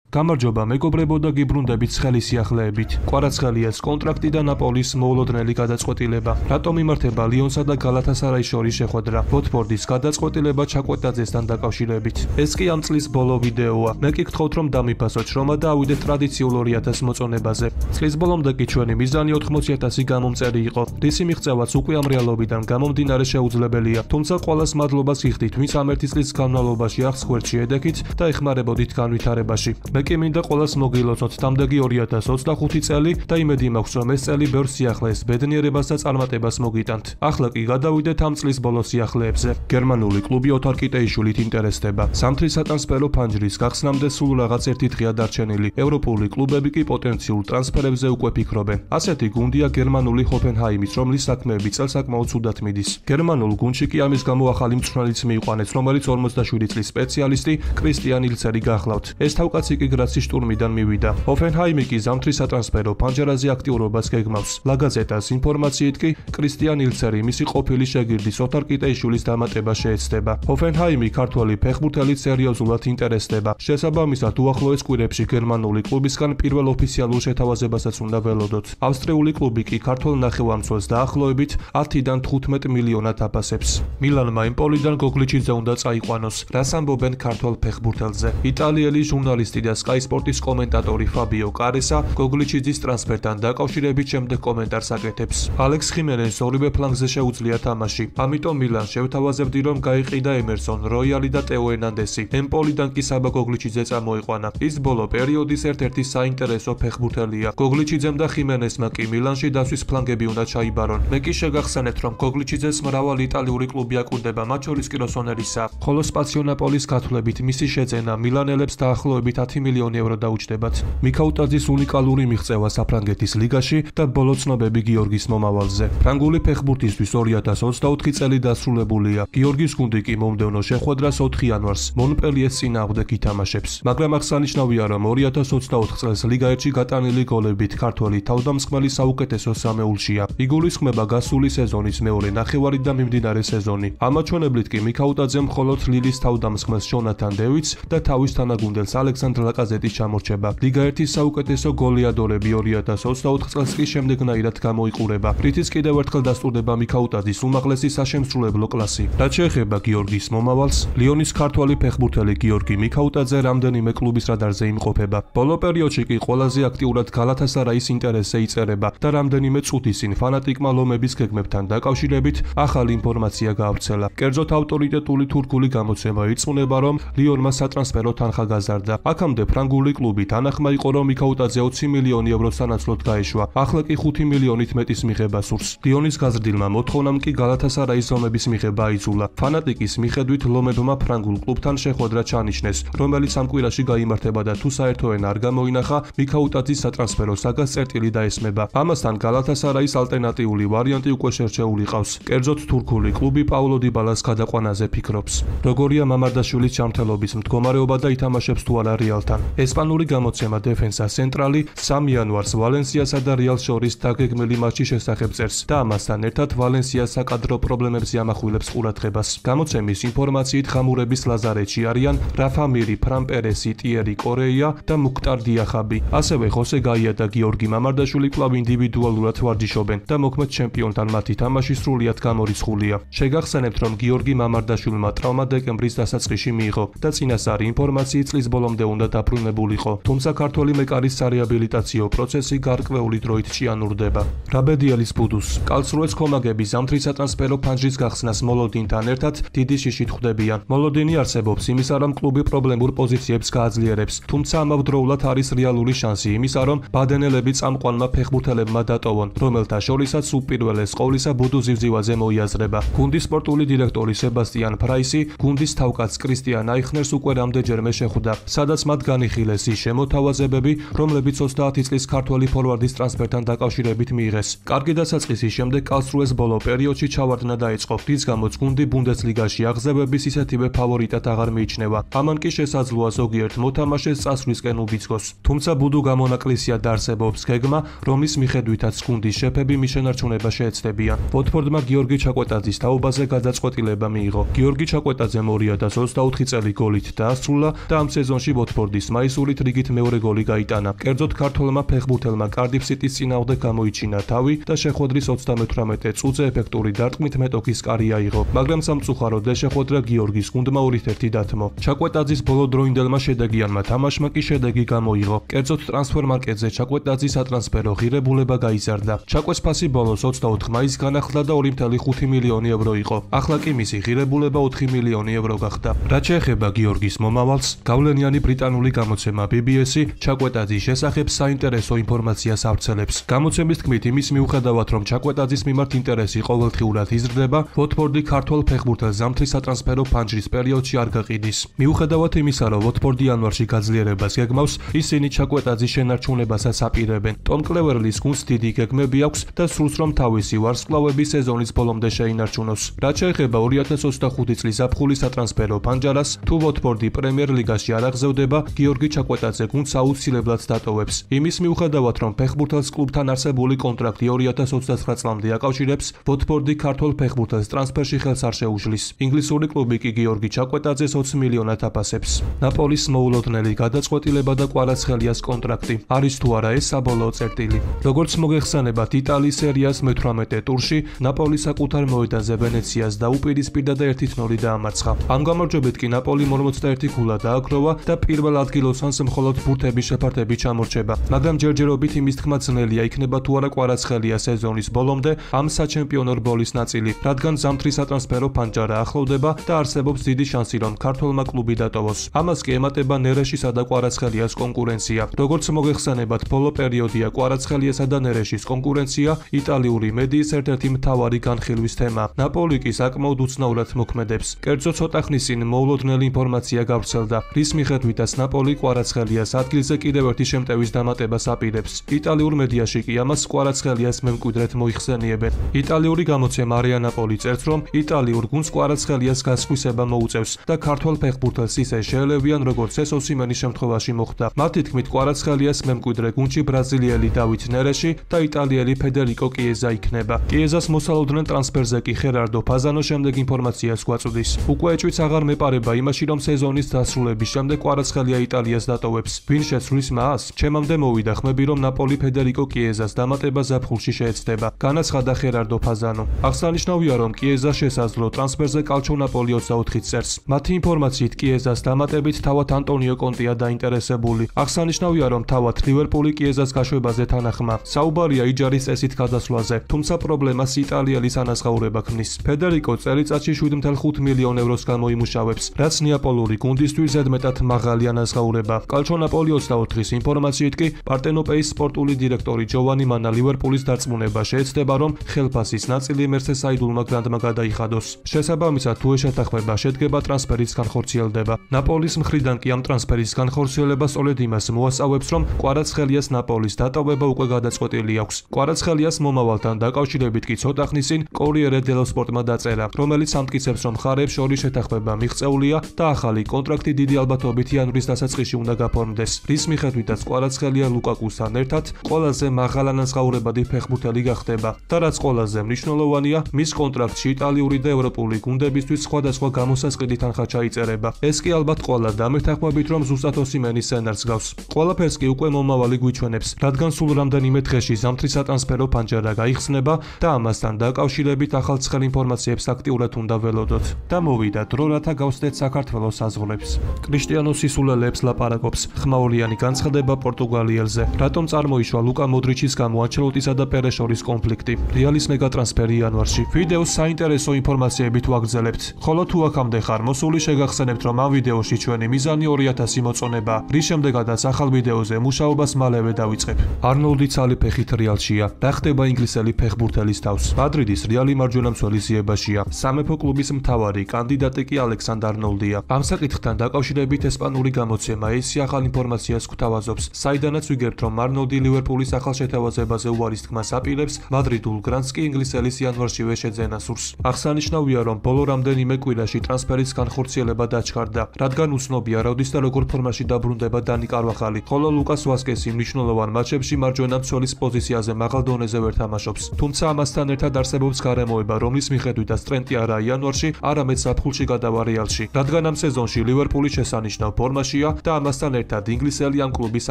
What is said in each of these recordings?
გამარჯობა მეგობრებო და გიბრუნდებით ცხელი სიახლეებით. კვარაცხელიას კონტრაქტი და ნაპოლის მოულოდნელი გადაწყვეტილება. რატომ იმართება ლიონსა და გალათასარაის შორის შეხვედრა? ვოტფორდის გადაწყვეტილება ჩაკვეტაძესთან დაკავშირებით. ეს კი ამ წლის ბოლო ვიდეოა. მე კი გთხოვთ რომ დამიფასოთ შრომა და ავიდეთ ტრადიციულ 2000 მოწონებაზე. წლის ბოლომდე კი ჩვენი მიზანი 80,000 გამომწერი იყო. რისი მიღწევაც უკვე ამ რეალობიდან გამომდინარე შეუძლებელია. თუმცა ყველას მადლობას გიხდით, ვინც ამ ერთი წლის განმავლობაში აღს გვერდში ედექით და ეხმარებოდით განვითარებაში. მე კი მინდა ყველას მოგილოცოთ დამდეგი 2025 წელი და იმედი მაქვს რომ ეს წელი ბევრ სიახლეს, ბედნიერებას და წარმატებას მოგიტანთ. ახლა კი გადავიდეთ ამ წლის ბოლო სიახლეებზე. გერმანული კლუბი ოთარ კიტეიშვილით ინტერესდება. სამთრის სატრანსფერო ფანჯრის გახსნამდე სულ რაღაც ერთი დღეა დარჩენილი. ევროპული კლუბები კი პოტენციურ ტრანსფერებზე უკვე ფიქრობენ. ასეთი გუნდია გერმანული ჰოფენჰაიმის, რომლის საქმეები წელს საკმაოდ ცუდად მიდის. გერმანულ გუნდში კი ამის გამო ახალი მწვრთნელიც მიიყვანეს, რომელიც 47 წლის სპეციალისტი კრისტიან ილცერი გახლავთ. ეს თავკაცი კი გრაცის შტურმიდან მივიდა. ჰოფენჰაიმი კი ზამთრის სატრანსფერო ფანჯარაზე აქტიურობას გეგმავს. ლაგაზეტას ინფორმაციით კი კრისტიან ილცერი მისი ყოფილი შეგირდის ოთარ კიტეიშვილის დამატება შეეცდება. ჰოფენჰაიმი ქართველი ფეხბურთელით სერიოზულად ინტერესდება. შესაბამისად უახლოეს კვირებში გერმანული კლუბისგან პირველ ოფიციალურ შეთავაზებასაც უნდა ველოდოთ. ავსტრიული კლუბი კი ქართველ ნახევარმცველს დაახლოებით 10-დან 15 მილიონად აფასებს. მილანმა იმპოლიდან გოგლიჩიძე უნდა წაიყვანოს. რას ამბობენ ქართველ ფეხბურთელზე? იტალიელი ჟურნალისტი და Sky Sports კომენტატორი ფაბიო კარესა გოგლიჩიძის ტრანსფერთან დაკავშირებით შემდეგ კომენტარს აკეთებს. ალექს ხიმენეს ორივე ფლანგზე შეუძლია თამაში. ამიტომ მილანს შევთავაზებდი რომ გაიყიდა ემერსონ როიალი და ტეო ერნანდესი. ემპოლიდან კი საბა გოგლიჩიძე წამოიყვანა. ის ბოლო პერიოდის ერთ-ერთი საინტერესო ფეხბურთელია. გოგლიჩიძემ და ხიმენესმა კი მილანში დასვის ფლანგები უნდა ჩაიბარონ. მე კი შეგახსენებთ რომ გოგლიჩიძეს მრავალი იტალიური კლუბი აკვირდება, მათ შორის კი როსონერისა. ხოლო სპაციო ნაპოლის გათვლებით მისი შეძენა მილანელებს დაახლოებით 10 მილიონი ევრო დაუჯდებათ. მიქაუტაძის უნიკალური მიღწევა საფრანგეთის ლიგაში და ბოლო ცნობები გიორგის მომავალზე. ფრანგული ფეხბურთისთვის 2024 წელი დასრულებულია. გიორგის გუნდი კი მომდევნო შეხვედრას 4 იანვარს მონპელიეს წინააღმდეგ ითამაშებს. მაგრამ აღსანიშნავია რომ 2024 წელს ლიგა 1-ში გატანილი გოლებით ქართველი თავდამსხმელი საუკეთესო სამეულშია. იგულისხმება გასული სეზონის მეორე ნახევარი და მიმდინარე სეზონი. ამაჩვენებლით კი მიქაუტაძემ მხოლოდ ლილის თავდამსხმელს ჯონათან დევიდს და თავის თანაგუნდელს ალექსანდრ ლაკაზეტის ჩამორჩება. ლიგა 1-ის საუკეთესო გოლეადორები 2024 წელს კი შემდეგნაირად გამოიყურება. რითიც კიდევ ერთხელ დასტურდება მიქაუტაძის უმაღლესი საშემსრულებლო კლასი. რაც შეეხება გიორგის მომავალს, ლიონის ქართველი ფეხბურთელი გიორგი მიქაუტაძე რამდენიმე კლუბის რადარზე იმყოფება. ბოლო პერიოდში კი ყველაზე აქტიურად გალათასარაის ინტერესზე იწერება და რამდენიმე წუთის წინ ფანატიკმა ლომების გეგმებთან დაკავშირებით ახალი ინფორმაცია გაავრცელა. კერძოდ ავტორიტეტული თურქული გამოცემა ირწმუნება რომ ლიონმა სატრანსფერო თანხა გაზარდა. აქამდე ფრანგული კლუბი თანახმა იყო რომ მიქაუტაძე 20 მილიონი ევრო სანაცვლოდ გაეშვა. ახლა კი 5 მილიონით მეტის მიღება სურს. ლიონის გაზრდილმა მოთხოვნამ კი გალათასარაის ლომების მიღება აიძულა. ფანატიკის მიხედვით ლომებმა ფრანგულ კლუბთან შეხვედრა ჩანიშნეს, რომელიც ამ კვირაში გაიმართება და თუ საერთო ენა არ გამოინახა, მიქაუტაძის სატრანსფერო საგას წერტილი დაესმება. ამასთან გალათასარაის ალტერნატიული ვარიანტი უკვე შერჩეული ყავს. კერძოდ თურქული კლუბი პაულო იბალას გადაყვანაზე ფიქრობს. როგორია მამარდაშვილის ჯანმრთელობის მდგომარეობა და ითამაშებს თუ არა რეალთან? ესპანური გამოცემა დეფენსა ცენტრალი 3 იანვარს ვალენსიასა და რეალს შორის დაგეგმილი მატჩის შესახებ წერს და ამასთან ერთად ვალენსიას საკადრო პრობლემებზე ამახვილებს ყურადღებას. გამოცემის ინფორმაციით ხამურების ლაზარეთში არიან რაფა მირი, ფრან პერესი, ტიერი კორეია და მუქტარ დიახაბი. ასევე ხოსე გაია და გიორგი მამარდაშვილი კვლავ ინდივიდუალურად ვარჯიშობენ და მოქმედ ჩემპიონთან მათი თამაში სრულიად გამორიცხულია. შეგახსენებთ რომ გიორგი მამარდაშვილმა ტრავმა დეკემბრის დასაწყისში მიიღო და წინასწარი ინფორმაციით წლის ბოლომდე უნდა დაბრუნებულიყო. თუმცა ქართველი მეკარის სარეაბილიტაციო პროცესი გარკვეული დროით ჭიანურდება. რაბედიელის ბუდუს კალსრუეს ქომაგები ზამთრის სატრანსფერო ფანჯრის გახსნას მოლოდინთან ერთად დიდი შიშით ხვდებიან. მოლოდინი არსებობს იმისა რომ კლუბი პრობლემურ პოზიციებს გააძლიერებს, თუმცა ამავდროულად არის რეალური შანსი იმისა რომ ბადენელები წამყვანმა ფეხბურთელებმა დატოვონ, რომელთა შორისაც უპირველეს ყოვლისა ბუდუ ზივზივაძე მოიაზრება. გუნდის სპორტული დირექტორი სებასტიან ფრაისი გუნდის თავკაც კრისტიან აიხნერს უკვე რამდენჯერმე შეხვდა, სადაც მათ განიხილეს ის შემოთავაზებები, რომლებიც 30 წლის ქართველი ფორვარდის ტრანსფერთან დაკავშირებით მიიღეს. კარგი დასაწყისის შემდეგ კალსრუეს ბოლო პერიოდში ჩავარდნა დაიწყო, რის გამოც გუნდი ბუნდესლიგაში აღზევების ისეთივე ფავორიტად აღარ მიიჩნევა. ამან კი შესაძლოა ზოგიერთ მოთამაშეს წასვლისკენ უბიძგოს. თუმცა ბუდუ გამონაკლისია და არსებობს გეგმა, რომლის მიხედვითაც გუნდის შეფები მის შენარჩუნება შეეცდებიან. ვოტფორდმა გიორგი ჩაკვეტაძის თაობაზე გადაწყვეტილება მიიღო. გიორგი ჩაკვეტაძემ 2024 წელი გოლით დაასრულა და ამ სეზონში ვოტფორდი ვოტფორდის მაისურით რიგით მეორე გოლი გაიტანა. კერძოდ ქართველმა ფეხბურთელმა კარდიფ სიტის წინააღმდეგ გამოიჩინა თავი და შეხვედრის 38 წუთზე ეფექტური დარტყმით მეტოქის კარი აიღო, მაგრამ სამწუხაროდ δεν შეხვედრა გიორგის გუნდმა 2-1 დათმო. ჩაკვეტაძის ბოლოდროინდელმა შედეგიანმა თამაშმა კი შედეგი გამოიღო. კერძოდ ტრანსფერმარკეტზე ჩაკვეტაძის სატრანსფერო ღირებულება გაიზარდა. ჩაკვეს ფასი ბოლოს 24 მაისს განახლდა და 2.5 მილიონი ევრო იყო. ახლა კი მისი ღირებულება 4 მილიონი ევრო გახდა. რაც შეეხება გიორგის მომავალს, გავლენიანი ბრიტანული გამოცემა BBS-ი ჩაკვეტაძის შესახებ საინტერესო ინფორმაციას ავრცელებს. გამოცემის თქმით, იმის მიუხედავად, რომ ჩაკვეტაძის მიმართ ინტერესი ყოველდღიურად იზრდება, ვოტფორდი ქართველ ფეხბურთელს ზამთრის სატრანსფერო ფანჯრის პერიოდში არ გაყიდის. მიუხედავად იმისა, რომ ვოტფორდი იანვარში გაძლიერებას გეგმავს, ისინი ჩაკვეტაძის შენარჩუნებასაც აპირებენ. ტომ კლევერლის გუნდს დიდი გეგმები აქვს და სურს, რომ თავისი ვარსკვლავები სეზონის ბოლომდე შეინარჩუნოს. რაც შეეხება 2025 წლის ზაფხულის სატრანსფერო ფანჯარას, თუ ვოტფორდი პრემიერ ლიგაში არ აღზევდება, გიორგი ჩაკვეტაძე გუნდს აუცილებლად დატოვებს. იმის მიუხედავად, რომ ფეხბურთელს კლუბთან არსებული კონტრაქტი 2029 წლამდე აკავშირებს, ვოტფორდი ქართველ ფეხბურთელს ტრანსფერში ხელს არ შეუშლის. ინგლისური კლუბი კი გიორგი ჩაკვეტაძეს 20 მილიონად აფასებს. ნაპოლის მოულოდნელი გადაწყვეტილება და კვარაცხელიას კონტრაქტი არის თუ არა ეს საბოლოო წერტილი. როგორც მოგეხსენებათ, იტალიის სერიას მე-18 ტურში ნაპოლი საკუთარ მოედანზე ვენეციას დაუპირისპირდა და 1-0 დაამარცხა. ამ გამარჯვებით კი ნაპოლი 41 ქულა დააგროვა და პირველ ადგილოსანს მხოლოდ ბურთების შეფართები ჩამორჩება. მაგრამ ჯერჯერობით იმის თქმა ძნელია იქნება თუ არა კვარაცხელია სეზონის ბოლომდე ამ საჩემპიონო რბოლის ნაწილი, რადგან ზამთრის სატრანსფერო ფანჯარა ახლოვდება და არსებობს დიდი შანსი, რომ ქართველმა კლუბი დატოვოს. ამას კი ემატება ნერეშისა და კვარაცხელიას კონკურენცია. როგორც მოგეხსენებათ, ბოლო პერიოდია კვარაცხელიასა და ნერეშის კონკურენცია იტალიური მედიის ერთ-ერთი მთავარი განხილვის თემა. ნაპოლი კი საკმაოდ უცნაურად მოქმედებს. კერძო ცოტა ხნის წინ მოულოდნელი ინფორმაცია გავრცელდა, რის მიხედვითაც ნაპოლი კვარაცხელიას ადგილზე კიდევ ერთი შემტევის დამატებას აპირებს. იტალიურ მედიაში კი ამას კვარაცხელიას მემკვიდრედ მოიხსენიებენ. იტალიური გამოცემა არეა ნაპოლი წერს, რომ იტალიურ გუნდს კვარაცხელიას გასხვისება მოუწევს და ქართველ ფეხბურთელს ისე შეელებიან, როგორც ეს ოსიმენის შემთხვევაში მოხდა. მათი თქმით, კვარაცხელიას მემკვიდრე გუნდში ბრაზილიელი დავით ნერეში და იტალიელი ფედერიკო კიეზა იქნება. კიეზას მოსალოდნელ ტრანსფერზე კი ხერარდო ფაზანო შემდეგ ინფორმაციას გვაწვდის. უკვე ეჭვიც აღარ მეპარება იმაში, რომ სეზონის დასრულების შემდეგ კვარაცხელია იტალიას დატოვებს. ვინ შეცვლის მას? ჩემამდე მოვიდა ხმები, რომ ნაპოლი ფედერიკო კიეზას დამატება ზაფხულში შეეცდება. განაცხადა ხერარდო ფაზანო. აღსანიშნავია, რომ კიეზას შესაძლო ტრანსფერზე კალჩო ნაპოლი 24 წერს. მათი ინფორმაციით კიეზას დამატებით თავად ანტონიო კონტია დაინტერესებული. აღსანიშნავია, რომ თავად ლივერპული კიეზას გაშვებაზე თანახმა. საუბარია იჯარის წესით გადასვლაზე, თუმცა პრობლემას იტალიელის ანაზღაურება ქმნის. ფედერიკო წელიწადში 7.5 მილიონ ევროს გამოიმუშავებს, რაც ნეაპოლური გუნდისთვის ზედმეტად მაღალი ანაზღაურება. კალჩო ნაპოლი 24-ის ინფორმაციით კი პარტენოპეის სპორტული დირექტორი ჯოვანი მანა ლივერპულის დარწმუნება შეეცდება, რომ ხელფასის ნაწილი მერსესაიდულმა გრანდმა გადაიხადოს. შესაბამისად, თუ ეს შეთანხმება შედგება, ტრანსფერიც განხორციელდება. ნაპოლის მხრიდან კი ამ ტრანსფერის განხორციელება სწორედ იმას მოასწავებს, რომ კვარაცხელიას ნაპოლის დატოვება უკვე გადაწყვეტილი აქვს. კვარაცხელიას მომავალთან დაკავშირებით კი ცოტა ხნის წინ კორიერე დელო სპორტმა დაწერა, რომელიც ამტკიცებს, რომ მხარეებს შორის შეთანხმება მიღწეულია და ახალი კონტრაქტი დიდი ალბათობით იანვრის დასაწყისში უნდა გაფორმდეს, რის მიხედვითაც კვარაცხელია ლუკაკუსთან ერთად ყველაზე მაღალანაზღაურებადი ფეხბურთელი გახდება და რაც ყველაზე მნიშვნელოვანია, მის კონტრაქტში იტალიური და ევროპული გუნდებისთვის სხვადასხვა გამოსასყიდი თანხა ჩაიწერება. ეს კი ალბათ ყველა დამეთანხმებით, რომ ზუსტად ოსიმენის სცენარს გავს. ყველაფერს კი უკვე მომავალი გვიჩვენებს, რადგან სულ რამდენიმე დღეში ზამთრის სატრანსფერო ფანჯარა გაიხსნება და ამასთან დაკავშირებით ახალ ინფორმაციებს აქტიურად უნდა ველოდოთ. და მოვიდა დრო, რათა გავსდეთ საქართველოს საზღვრებს. კრისტიანო სისულელეებს ლაპარაკობს. ხმაურიანი განცხადება პორტუგალიელზე. რატომ წარმოიშვა ლუკა მოდრიჩის გამო ანჩელოტისა და პერეს შორის კონფლიქტი? რეალის მეგატრანსფერი იანვარში. ვიდეოს საინტერესო ინფორმაციებით ვაგრძელებთ. ხოლო თუ აქამდე ხარ მოსული, შეგახსენებთ, რომ ამ ვიდეოში ჩვენი მიზანი 2000 მოწონება. რის შემდეგაც ახალ ვიდეოზე მუშაობას მალევე დავიწყებ. არნოლდი ცალიფეხით რეალშია. რა ხდება ინგლისელი ფეხბურთელის თავს? მადრიდის რეალი მარჯვენა მცველის იებაშია. სამეფო კლუბის მთავარი კანდიდატი კი ალექსანდრ არნოლდია. ამ საკითხთან დაკავშირებით ესპანური გამოცემა ესი ახალ ინფორმაციას გვთავაზობს, საიდანაც ვიგებთ, რომ არნოლდი ლივერპულის ახალ შეთავაზებაზე უარის თქმას აპირებს, მადრიდულ გრანდს კი ინგლისელის იანვარშივე შეძენა სურს. აღსანიშნავია, რომ ბოლო რამდენიმე კვირაში ტრანსფერის განხორციელება დაჩქარდა, რადგან უცნობია, როდის და როგორ ფორმაში დაბრუნდება დანი კარვახალი, ხოლო ლუკას ვასკესი მნიშვნელოვან მატჩებში მარჯვენა მცველის პოზიციაზე მაღალ დონეზე ვერ თამაშობს. თუმცა ამასთან ერთად არსებობს გარემოება, რომლის მიხედვითაც ტრენტი არა იანვარში, არამედ ზაფხულში გადავა რეალში, რადგან ამ სეზონში ლივერპული შესანიშნავ ფორმაშია თამაშია და ამასთან ერთად ინგლისელი ამ კლუბის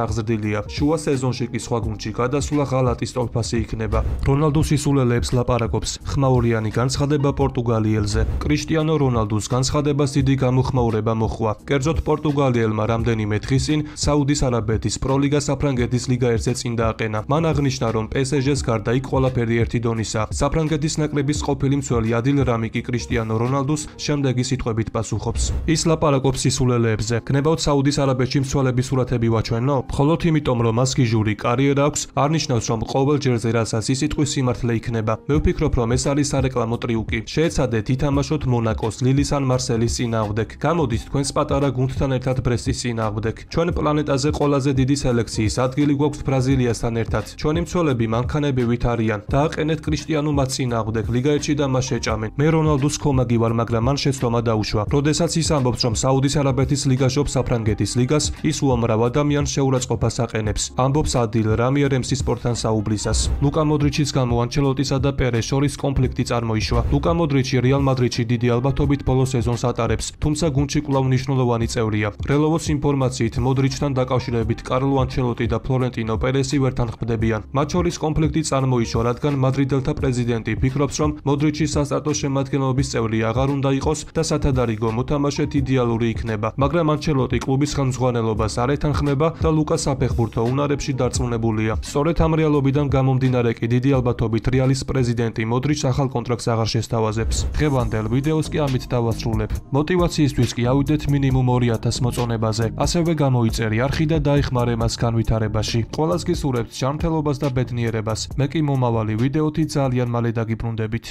აღზრდილია. შუა სეზონში კი სხვა გუნდში გადასვლა ღალატის ტოლფასი იქნება. რონალდუს სისულელეებს ლაპარაკობს ხმაურიანი განცხადება პორტუგალიელზე. კრისტიანო რონალდუს განცხადებას დიდი გამოხმაურება მოჰყვა. კერძოდ პორტუგალიელმა რამდენიმე დღის წინ საუდის არაბეთის პროლიგა საფრანგეთის ლიგა 1-ზე წინ დააყენა. მან აღნიშნა, რომ PSG-ს გარდა იქ ყველაფერი ერთი დონისაა. საფრანგეთის ნაკრების ყოფილი მცველი ადილ რამი კი კრისტიანო რონალდუს შემდეგი სიტყვებით პასუხობს. ის ლაპარაკობს სისულელეებზე. გნებავთ საუდის არაბეთში მცველების სურათები ვაჩვენო? მხოლოდ იმიტომ, რომ მას გიჟური კარიერა აქვს, არ ნიშნავს, რომ ყოველ ჯერზე რასაც ის სიტყვის სიმართლე იქნება. მე ვფიქრობ, რომ ეს არის სარეკლამო ტრიუკი. შეეცადეთ ითამაშოთ მონაკოს, ლილის ან მარსელის წინააღმდეგ. გამოდით თქვენს პატარა გუნდთან ერთად ბრესტის წინააღმდეგ. ჩვენ პლანეტაზე ყველაზე დიდი სელექციის ადგილი გვაქვს ბრაზილიასთან ერთად. ჩვენი მცველები მანქანებივით არიან. დააყენეთ კრისტიანო მათ წინააღმდეგ ლიგა 1-ში და მას შეჭამენ. მე რონალდუს ხომაგი ვარ, მაგრამ მან შეცდომა დაუშვა. როდესაც ის ამბობს, რომ საუდის არაბეთის ლიგა ჟობს საფრანგეთის ლიგას, ის უამრავ ადამიანს შეურაცხყოფას აყენებს. ამბობს ადილ რამი RMC სპორტთან საუბრისას. ლუკა მოდრიჩის გამო ანჩელოტისა და პერეს შორის კონფლიქტი წარმოიშვა. ლუკა მოდრიჩი რეალ მადრიდში დიდი ალბათობით ბოლო სეზონს ატარებს, თუმცა გუნდში კვლავ მნიშვნელოვანი წევრია. რელოვოს ინფორმაციით მოდრიჩთან დაკავშირებით კარლო ანჩელოტი და ფლორენტინო პერესი ვერ თანხმდებიან. მათ შორის კონფლიქტი წარმოიშვა, რადგან მადრიდელთა პრეზიდენტი ფიქრობს, რომ მოდრიჩი სასტარტო შემადგენლობის წევრი აღარ უნდა იყოს და სათადარიგო მოთამაშედ იდეალური იქნება, მაგრამ ანჩელოტი კლუბის ხელმძღვანელობას არ ეთანხმება და ლუკა საფეხბურთო უნარებში დარწმუნებულია. სწორედ ამ რეალობიდან გამომდინარე კი დიდი ალბათობით რეალის პრეზიდენტი მოდრიჩს ახალ კონტრაქტს აღარ შესთავაზებს. დღევანდელ ვიდეოს კი ამით დავასრულებ. მოტივაციისთვის კი ავიდეთ მინიმუმ 2000 მოწონებაზე. ასევე გამოიწერი არხი და დაეხმარე მას განვითარებაში. ყველას გისურვებთ ჯანმრთელობას და ბედნიერებას. მე კი მომავალი ვიდეოთი ძალიან მალე დაგიბრუნდებით.